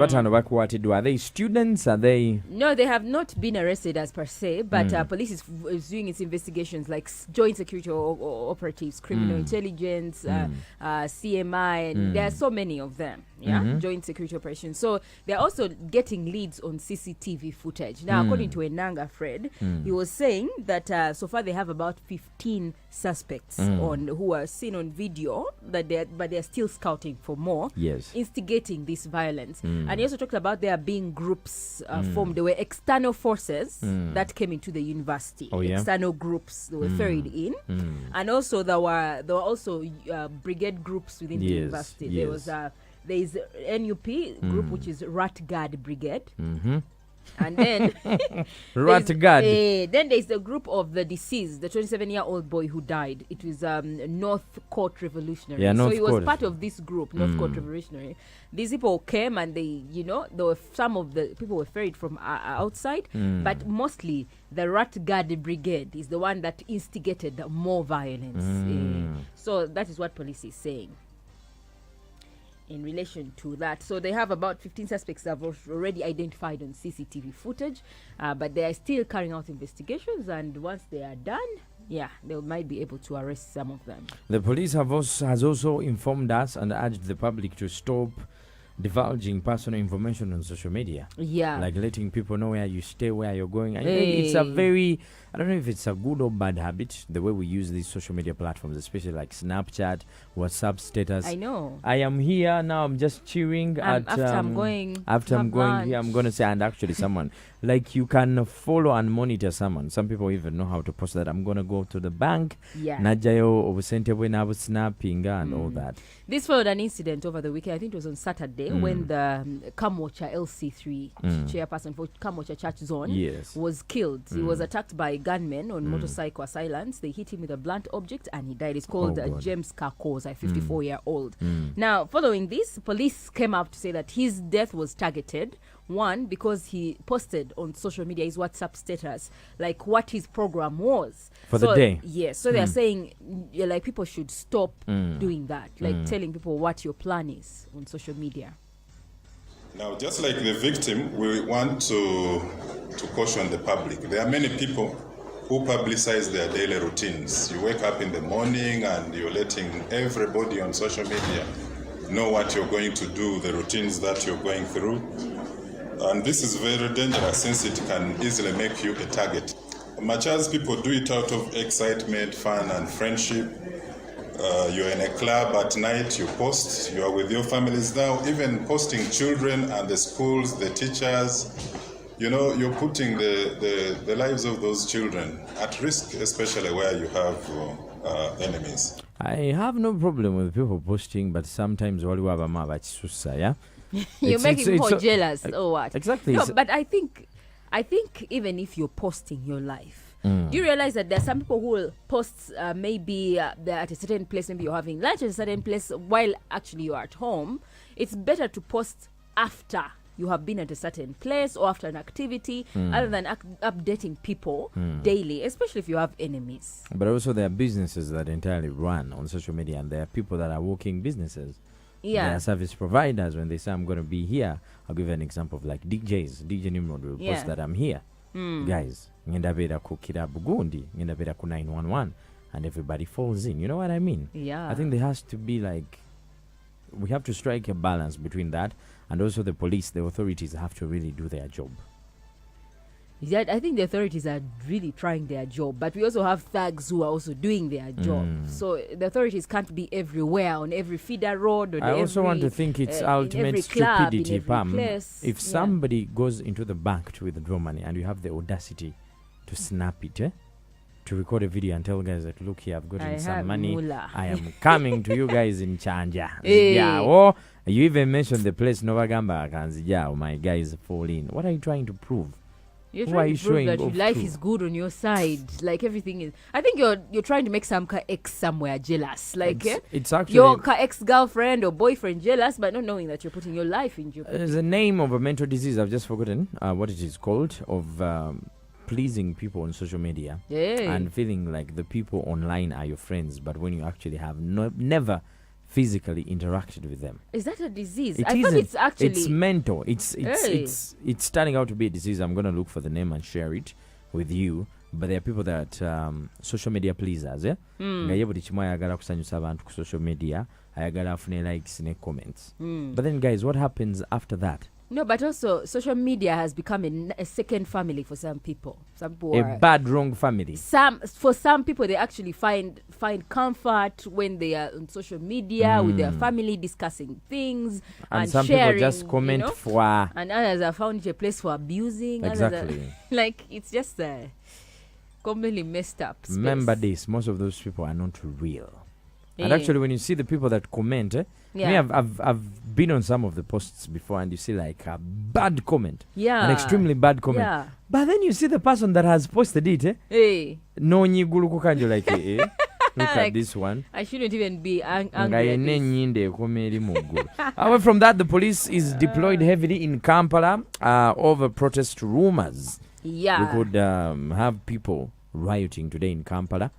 What are they students? Are they? No, they have not been arrested as per se, but police is doing its investigations, like joint security operatives, criminal intelligence, CMI, and there are so many of them. Joint security operations. So they're also getting leads on CCTV footage. Now, according to Enanga Fred, he was saying that so far they have about 15 suspects who are seen on video, but they're still scouting for more, instigating this violence. And he also talked about there being groups formed. There were external forces that came into the university. External groups that were ferried in, and also there were also brigade groups within the university. There is NUP group, which is Rat Guard Brigade. And then then there's the group of the deceased, the 27-year-old boy who died. It was North Court Revolutionary. So he was part of this group, North Court Revolutionary. These people came and there were some of the people were ferried from outside, but mostly the Rat Guard Brigade is the one that instigated more violence. So that is what police is saying in relation to that. So they have about 15 suspects that have already identified on CCTV footage, but they are still carrying out investigations, and once they are done, they might be able to arrest some of them. The police has also informed us and urged the public to stop divulging personal information on social media. Like letting people know where you stay, where you're going. It's a very, I don't know if it's a good or bad habit, the way we use these social media platforms, especially like Snapchat, WhatsApp status. I know. I am here now, I'm just cheering after I'm going here, I'm going to say, and actually someone, like you can follow and monitor someone. Some people even know how to post that. I'm going to go to the bank, najayo obusente bwe nabu snapping and all that. This followed an incident over the weekend, I think it was on Saturday, when the Kamwocha LC3 chairperson for Kamwocha Church Zone was killed. He was attacked by gunmen on motorcycle assailants. They hit him with a blunt object and he died. It's called James Kakos, a 54-year-old. Now, following this, police came out to say that his death was targeted. One, because he posted on social media his WhatsApp status, like what his program was. For the day. Yes. So they're saying, like, people should stop doing that. Like telling people what your plan is on social media. Now, just like the victim, we want to caution the public. There are many people who publicize their daily routines. You wake up in the morning and you're letting everybody on social media know what you're going to do, the routines that you're going through. And this is very dangerous since it can easily make you a target. Much as people do it out of excitement, fun, and friendship, you're in a club at night, you post, you are with your families now, even posting children and the schools, the teachers, you're putting the lives of those children at risk, especially where you have enemies. I have no problem with people posting, but sometimes what we have you make him more jealous or what? Exactly. No, but I think even if you're posting your life, do you realize that there are some people who will post maybe they're at a certain place, maybe you're having lunch at a certain place while actually you're at home. It's better to post after you have been at a certain place or after an activity, other than updating people daily, especially if you have enemies. But also there are businesses that entirely run on social media, and there are people that are working businesses. There are service providers. When they say I'm going to be here, I'll give you an example of like DJs. DJ Nimrod will post that I'm here. Guys, ngenda bera ku Kirabu Gundi, ngenda bera ku 911, and everybody falls in. You know what I mean? I think there has to be like, we have to strike a balance between that, and also the police, the authorities have to really do their job. I think the authorities are really trying their job, but we also have thugs who are also doing their job. So the authorities can't be everywhere on every feeder road. I also want to think it's ultimate stupidity, Pam. If somebody goes into the bank to withdraw money and you have the audacity to snap it, to record a video and tell guys that, look here, I've gotten some money. Mula. I am coming to you guys in Chanja. Or you even mentioned the place Novagamba Kanzija. My guys fall in. What are you trying to prove? You're trying to prove that your life is good on your side. Like everything is. I think you're trying to make some ex somewhere jealous. Like it's actually your ex-girlfriend or boyfriend jealous, but not knowing that you're putting your life in jeopardy. There's a name of a mental disease. I've just forgotten what it is called, of pleasing people on social media and feeling like the people online are your friends, but when you actually have never physically interacted with them. Is that a disease? It I thought it's actually... It's mental. It's turning out to be a disease. I'm going to look for the name and share it with you. But there are people that social media pleasers, nga ye buli kimu ayagala kusanyusa abantu ku social media, ayagala afune likes ne comments. But then guys, what happens after that? No, but also social media has become a second family for some people. Some people a bad, wrong family. For some people, they actually find comfort when they are on social media with their family discussing things and some sharing, people just comment for. And others have found it a place for abusing. Exactly. Like it's just completely messed up space. Remember this: most of those people are not real. And actually, when you see the people that comment, me, I've been on some of the posts before, and you see like a bad comment, an extremely bad comment. Yeah. But then you see the person that has posted it, no nyigulu kukanjo like, look at this one. I shouldn't even be angry at this. However, from that, the police is deployed heavily in Kampala over protest rumors. Yeah. We could have people rioting today in Kampala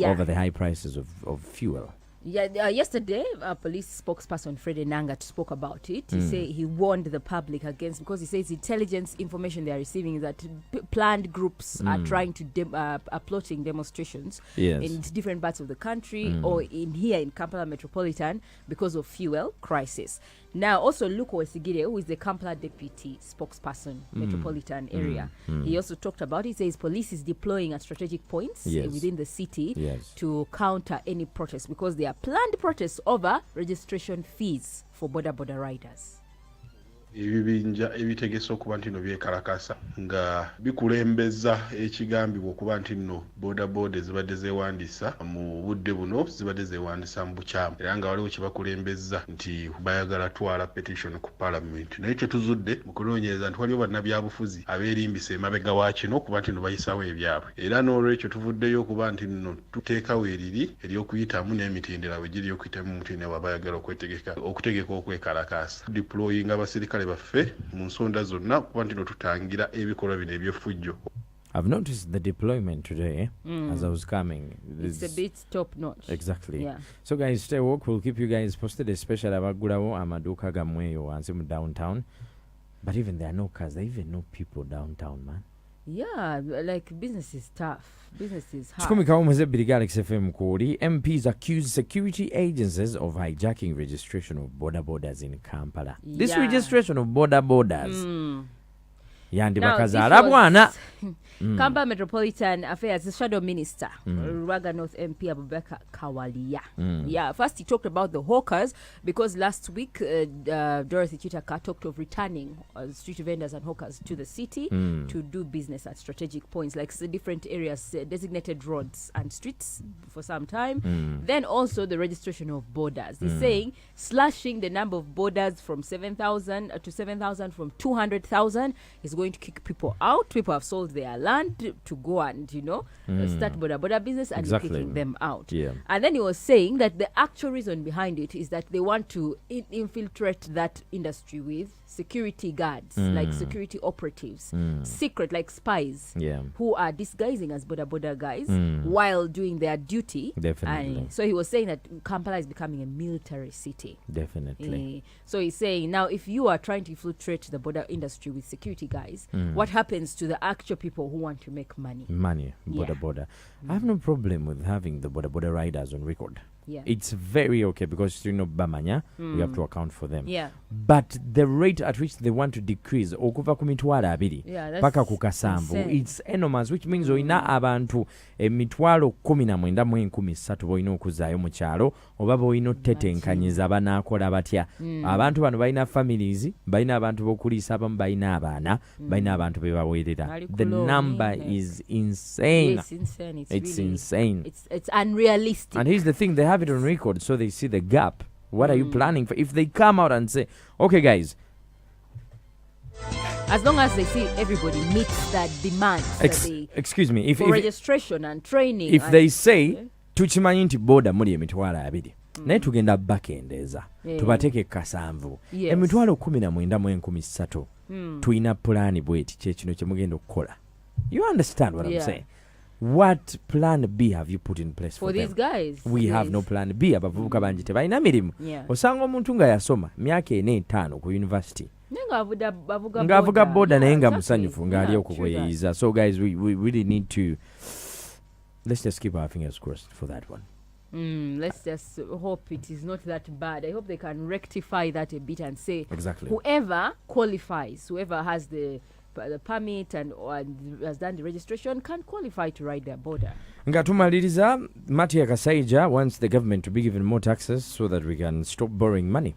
over the high prices of fuel. Yeah, yesterday, police spokesperson Fred Enanga spoke about it. He said he warned the public against, because he says intelligence information they are receiving is that planned groups are trying to are plotting demonstrations in different parts of the country or here in Kampala Metropolitan because of fuel crisis. Now, also Luke Wesigire, who is the Kampala deputy spokesperson, metropolitan area, he also talked about it. He says police is deploying at strategic points within the city to counter any protests, because there are planned protests over registration fees for border riders. Ebibinja ebitegese okuba nti no byekalakasa nga bikulembeza ekigambibwa okuba nti no boda zibadde zeewandisa mu budde buno zibadde zeewandisa mu bukyamu, era nga waliwo kibakulembeza nti bayagala twala petition ku parliament. Naye kyetuzudde mu kunoonyereza nti waliwo bannabyabufuzi abeerimbisa emabega wa kino okuba nti no bayisawo ebyabwe, era n'olwekyo tuvuddeyo okuba nti no tuteekawo eriri ery'okuyitamu n'emitendera bwe giri okuyitamu mutendera wa bayagala okutegeka okwekalakasa, deploying abasirikale baffe mu nsonda zonna kuba nti no tutangira ebikolwa bino eby'effujjo. I've noticed the deployment today as I was coming. It's a bit top notch. Exactly. Yeah. So guys, stay woke. We'll keep you guys posted, especially abagulawo amaduka gamweyo wansi mu downtown. But even there are no cars, there are even no people downtown, man. Yeah, like business is tough. Business is hard. Chikumi Kaumeze Birigalix FM Kodi. MPs accuse security agencies of hijacking registration of borders in Kampala. This registration of borders. Yandi bakazala bwana. Kampala Metropolitan Affairs, the Shadow Minister, Ruaga North MP Abubakar Kawalia. Yeah, first he talked about the hawkers, because last week Dorothy Chitaka talked of returning street vendors and hawkers to the city to do business at strategic points, like different areas, designated roads and streets for some time. Then also the registration of borders. He's saying slashing the number of borders from 7,000 to 7,000 from 200,000 is going to kick people out. People have sold their land to go and start border business, and kicking them out. And then he was saying that the actual reason behind it is that they want to infiltrate that industry with security guards, like security operatives, secret, like spies, who are disguising as border guys while doing their duty. Definitely. And so he was saying that Kampala is becoming a military city. Definitely. So he's saying now, if you are trying to infiltrate the border industry with security guys, what happens to the actual people who want to make money? Border. I have no problem with having the border riders on record. It's very okay, because bamanya, we have to account for them. But the rate at which they want to decrease okuva ku mitwalo 2 paka ku kasanvu, it's enormous, which means oina abantu emitwalo 19,013 boina okuzaayo mu kyalo, oba boina otetenkanyiza banaakola batya. Abantu bano balina families, balina abantu bokuliisa, abamu balina abaana, balina abantu bebaweerera. The number is insane. It's insane. It's insane. It's unrealistic. And here's the thing, they have it on record, so they see the gap. What are you planning for? If they come out and say, okay guys, as long as they see everybody meets that demand, excuse me, if registration and training, if they say tuchimanyi nti boda muli emitwalo 2 naye tugenda bakendeeza tubateeke kasanvu emitwalo 19,013 tuyina pulaani bweti kyekino kye mugenda okukola. You understand what I'm saying? What plan B have you put in place for these guys? We have no plan B. Abavubuka bangi tebalina mirimu. Osanga omuntu nga yasoma myaka 4-5 ku university. Ng'avuga boda naye nga musanyufu ng'ali okukweyiza. So guys, we really need to, let's just keep our fingers crossed for that one. Let's just hope it is not that bad. I hope they can rectify that a bit and say exactly whoever qualifies, whoever has the permit and has done the registration can qualify to ride their border. Ngatumaliriza Matia Kasaija wants the government to be given more taxes so that we can stop borrowing money.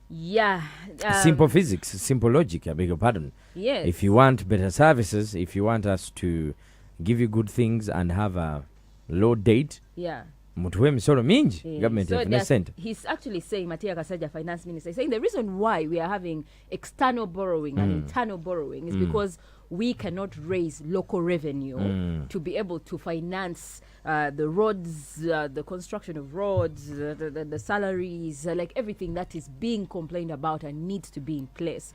Yeah. Simple physics, simple logic, I beg your pardon. Yes. If you want better services, if you want us to give you good things and have a low date, government have sent. He's actually saying, Matia Kasaija, finance minister, saying the reason why we are having external borrowing and internal borrowing is because we cannot raise local revenue to be able to finance the roads, the construction of roads, the salaries, like everything that is being complained about and needs to be in place.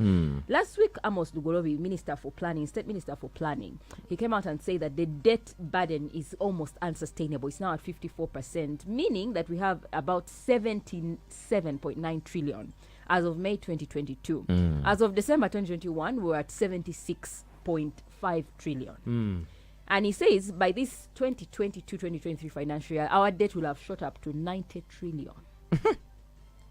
Last week, Amos Lugolobi, Minister for Planning, State Minister for Planning, he came out and said that the debt burden is almost unsustainable. It's now at 54%, meaning that we have about 77.9 trillion as of May 2022. As of December 2021, we're at 76.5 trillion. And he says by this 2022-2023 financial year, our debt will have shot up to 90 trillion,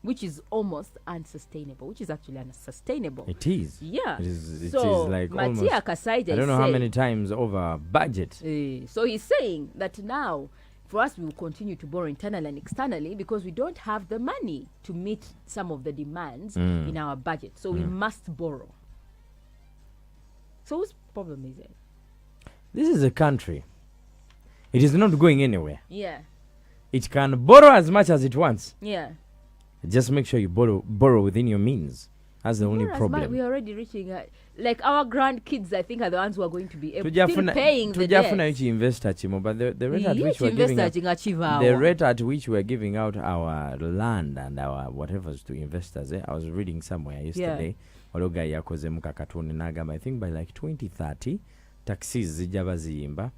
which is almost unsustainable, which is actually unsustainable. It is. Yeah. It is like Matia Kasaija, I don't know how many times over budget. So he's saying that now, for us, we will continue to borrow internally and externally because we don't have the money to meet some of the demands in our budget. So we must borrow. So whose problem is it? This is a country. It is not going anywhere. Yeah. It can borrow as much as it wants. Yeah. Just make sure you borrow within your means. That's the only problem. We're already reaching like our grandkids, I think, are the ones who are going to be able to paying the debt. But the rate at which we're giving out our land and our whatever's to investors. I was reading somewhere yesterday. I think by like 2030, taxis zijaba ziyimba.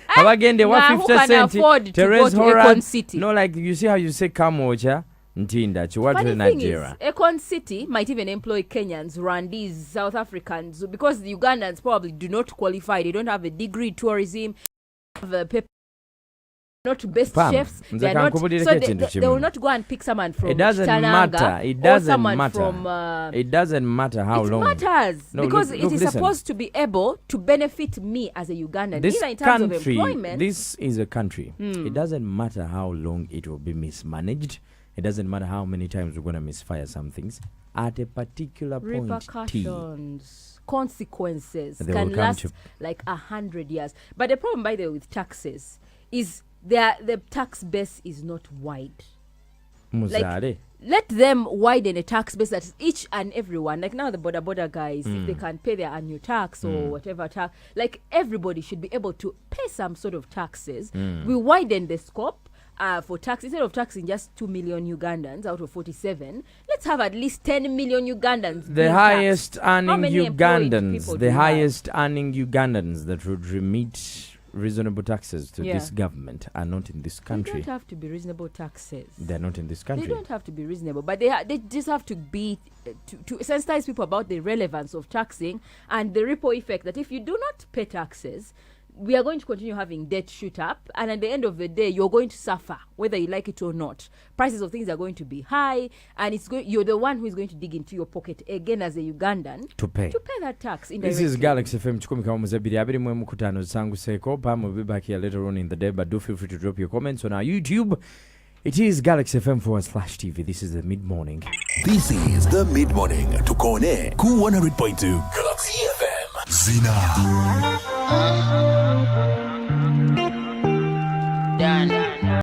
Abagende wa 50 cent Terrace Horan. No, like you see how you say Kamocha Ntinda Chiwatu Nigeria. Econ City might even employ Kenyans, Rwandese, South Africans, because the Ugandans probably do not qualify. They don't have a degree in tourism, have a paper, not best chefs. They are not, so they will not go and pick someone from It doesn't matter. It doesn't matter. It doesn't matter how long. It matters because it is supposed to be able to benefit me as a Ugandan. This in terms of employment. This is a country. It doesn't matter how long it will be mismanaged. It doesn't matter how many times we're going to misfire some things. At a particular point, repercussions, consequences can last like 100 years. But the problem, by the way, with taxes is the tax base is not wide. Like, let them widen a tax base that each and everyone, like now the border guys, if they can pay their annual tax or whatever tax, like everybody should be able to pay some sort of taxes. We widen the scope. For tax, instead of taxing just 2 million Ugandans out of 47, let's have at least 10 million Ugandans. The highest earning Ugandans, the highest earning Ugandans that would remit reasonable taxes to this government are not in this country. They don't have to be reasonable taxes. They're not in this country. They don't have to be reasonable, but they just have to be to sensitize people about the relevance of taxing and the ripple effect that if you do not pay taxes, we are going to continue having debt shoot up, and at the end of the day, you're going to suffer, whether you like it or not. Prices of things are going to be high, and you're the one who is going to dig into your pocket again as a Ugandan to pay that tax. This is Galaxy FM. We'll be back here later on in the day, but do feel free to drop your comments on our YouTube. It is Galaxy FM /TV. This is the mid-morning. This is the mid-morning to Kone Ku 100.2 Galaxy FM. Zzina. Done.